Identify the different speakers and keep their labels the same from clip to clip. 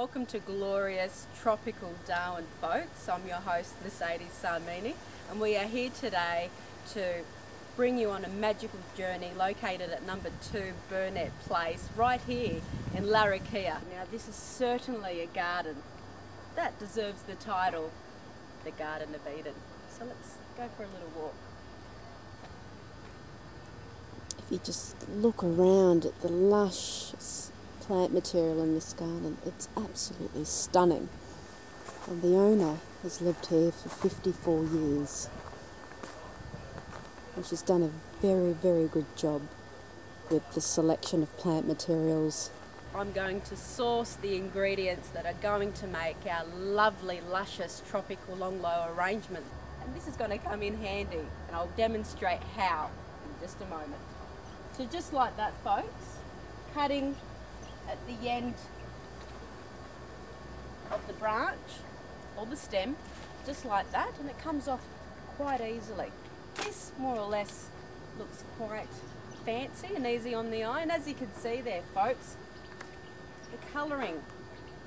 Speaker 1: welcome to glorious tropical Darwin, folks. I'm your host, Mercedes Sarmini, and we are here today to bring you on a magical journey located at number 2 Burnett Place, right here in Larrakia. Now, this is certainly a garden that deserves the title, the Garden of Eden. So let's go for a little walk.
Speaker 2: If you just look around at the lush plant material in this garden, it's absolutely stunning. And the owner has lived here for 54 years. And she's done a very, very good job with the selection of plant materials.
Speaker 1: I'm going to source the ingredients that are going to make our lovely, luscious, tropical long low arrangement. And this is going to come in handy, and I'll demonstrate how in just a moment. So just like that, folks, cutting at the end of the branch or the stem, just like that, and it comes off quite easily. This more or less looks quite fancy and easy on the eye, and as you can see there, folks, the colouring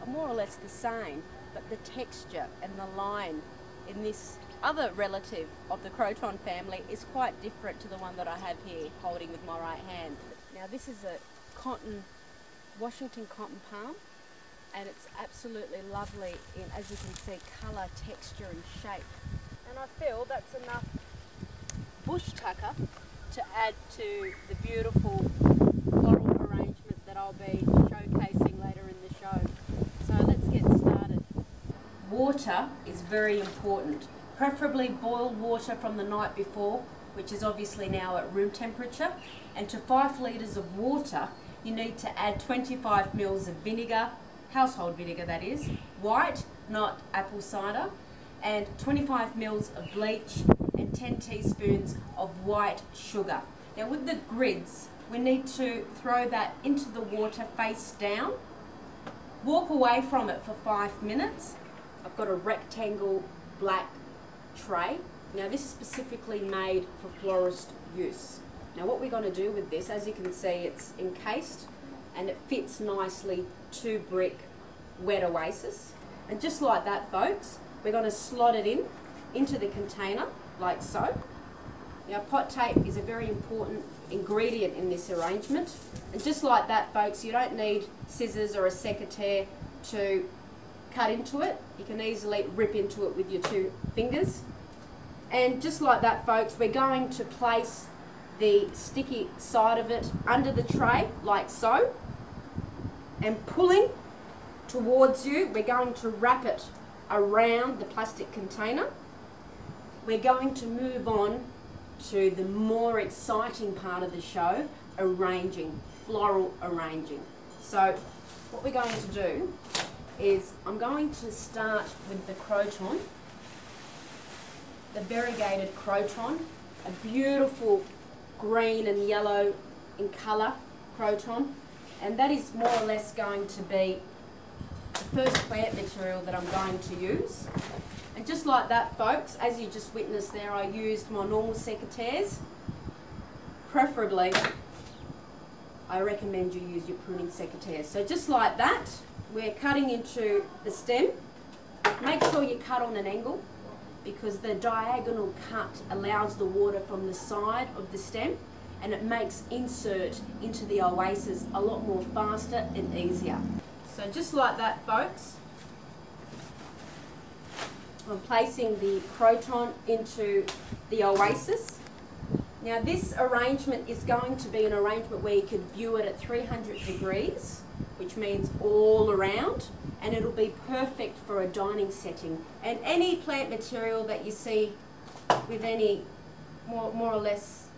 Speaker 1: are more or less the same, but the texture and the line in this other relative of the croton family is quite different to the one that I have here holding with my right hand. Now, this is a Washington cotton palm, and it's absolutely lovely in, as you can see, colour, texture and shape. And I feel that's enough bush tucker to add to the beautiful floral arrangement that I'll be showcasing later in the show. So let's get started. Water is very important. Preferably boiled water from the night before, which is obviously now at room temperature. And to 5 litres of water, you need to add 25 mils of vinegar, household vinegar that is, white, not apple cider, and 25 mils of bleach and 10 teaspoons of white sugar. Now with the grids, we need to throw that into the water face down, walk away from it for 5 minutes. I've got a rectangle black tray. Now this is specifically made for florist use. Now what we're going to do with this, as you can see, it's encased and it fits nicely to brick wet oasis. And just like that, folks, we're going to slot it into the container like so. Now pot tape is a very important ingredient in this arrangement. And just like that, folks, you don't need scissors or a secateur to cut into it. You can easily rip into it with your 2 fingers. And just like that, folks, we're going to place the sticky side of it under the tray like so, and pulling towards you, we're going to wrap it around the plastic container. We're going to move on to the more exciting part of the show, arranging, floral arranging. So what we're going to do is I'm going to start with the croton, the variegated croton, a beautiful green and yellow in colour croton, and that is more or less going to be the first plant material that I'm going to use. And just like that, folks, as you just witnessed there, I used my normal secateurs. Preferably, I recommend you use your pruning secateurs. So just like that, we're cutting into the stem. Make sure you cut on an angle, because the diagonal cut allows the water from the side of the stem, and it makes insert into the oasis a lot more faster and easier. So just like that, folks, I'm placing the croton into the oasis. Now this arrangement is going to be an arrangement where you can view it at 300 degrees, which means all around, and it'll be perfect for a dining setting. And any plant material that you see with any more or less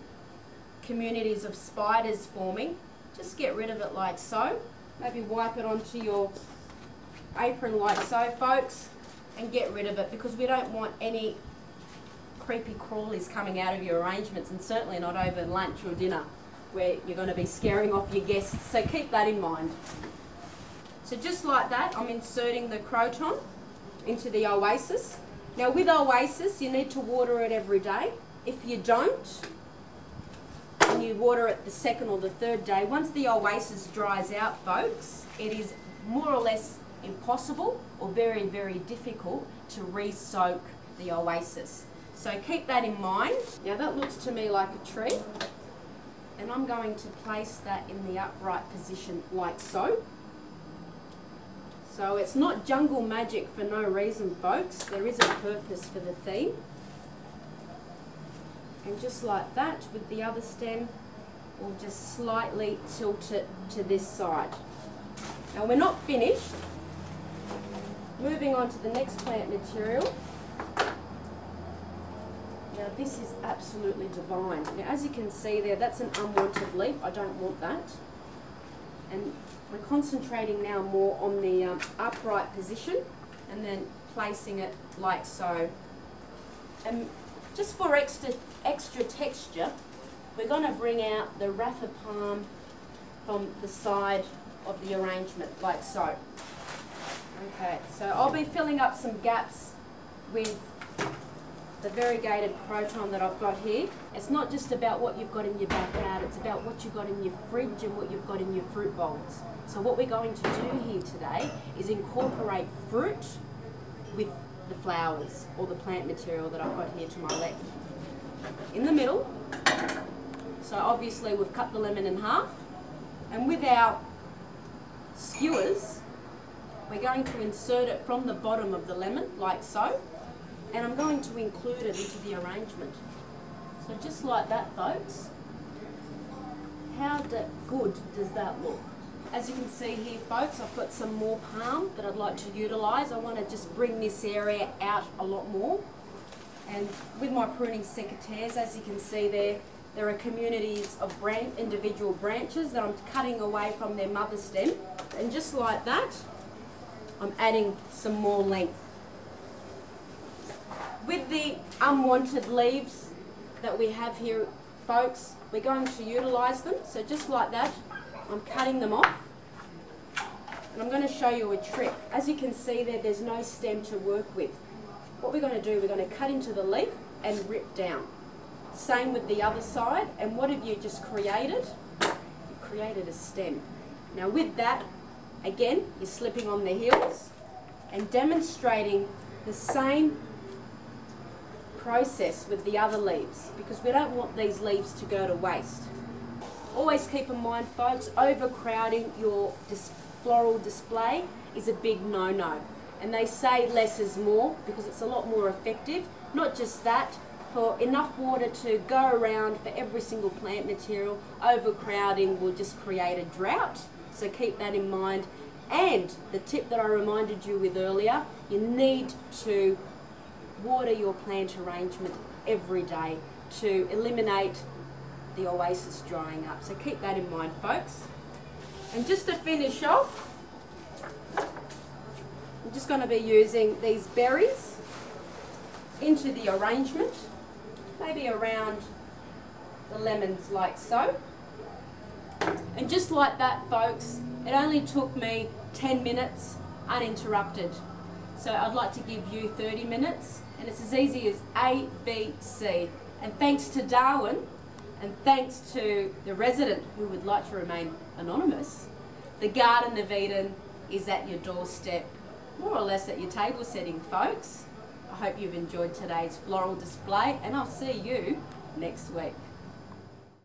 Speaker 1: communities of spiders forming, just get rid of it like so. Maybe wipe it onto your apron like so, folks, and get rid of it, because we don't want any creepy crawlies coming out of your arrangements, and certainly not over lunch or dinner where you're going to be scaring off your guests. So keep that in mind. So just like that, I'm inserting the croton into the oasis. Now with oasis, you need to water it every day. If you don't, and you water it the 2nd or the 3rd day, once the oasis dries out, folks, it is more or less impossible or very, very difficult to re-soak the oasis. So keep that in mind. Now that looks to me like a tree, and I'm going to place that in the upright position like so. So it's not jungle magic for no reason, folks. There is a purpose for the theme. And just like that, with the other stem, we'll just slightly tilt it to this side. Now we're not finished. Moving on to the next plant material. Now this is absolutely divine. Now as you can see there, that's an unwanted leaf. I don't want that. And we're concentrating now more on the upright position and then placing it like so. And just for extra texture, we're going to bring out the Raffia palm from the side of the arrangement like so. Okay, so I'll be filling up some gaps with the variegated croton that I've got here. It's not just about what you've got in your backyard, it's about what you've got in your fridge and what you've got in your fruit bowls. So what we're going to do here today is incorporate fruit with the flowers or the plant material that I've got here to my left. In the middle, so obviously we've cut the lemon in half, and with our skewers, we're going to insert it from the bottom of the lemon like so. And I'm going to include it into the arrangement. So just like that, folks. How good does that look? As you can see here, folks, I've got some more palm that I'd like to utilise. I want to just bring this area out a lot more. And with my pruning secateurs, as you can see there are communities of individual branches that I'm cutting away from their mother stem. And just like that, I'm adding some more length. With the unwanted leaves that we have here, folks, we're going to utilise them. So just like that, I'm cutting them off. And I'm going to show you a trick. As you can see there, there's no stem to work with. What we're going to do, we're going to cut into the leaf and rip down. Same with the other side. And what have you just created? You've created a stem. Now with that, again, you're slipping on the heels and demonstrating the same process with the other leaves, because we don't want these leaves to go to waste. Always keep in mind, folks, overcrowding your floral display is a big no-no. And they say less is more because it's a lot more effective. Not just that, for enough water to go around for every single plant material, overcrowding will just create a drought. So keep that in mind. And the tip that I reminded you with earlier, you need to water your plant arrangement every day to eliminate the oasis drying up. So keep that in mind, folks. And just to finish off, I'm just going to be using these berries into the arrangement, maybe around the lemons like so. And just like that, folks, it only took me 10 minutes uninterrupted. So I'd like to give you 30 minutes, and it's as easy as A, B, C. And thanks to Darwin, and thanks to the resident who would like to remain anonymous, the Garden of Eden is at your doorstep, more or less at your table setting, folks. I hope you've enjoyed today's floral display, and I'll see you next week.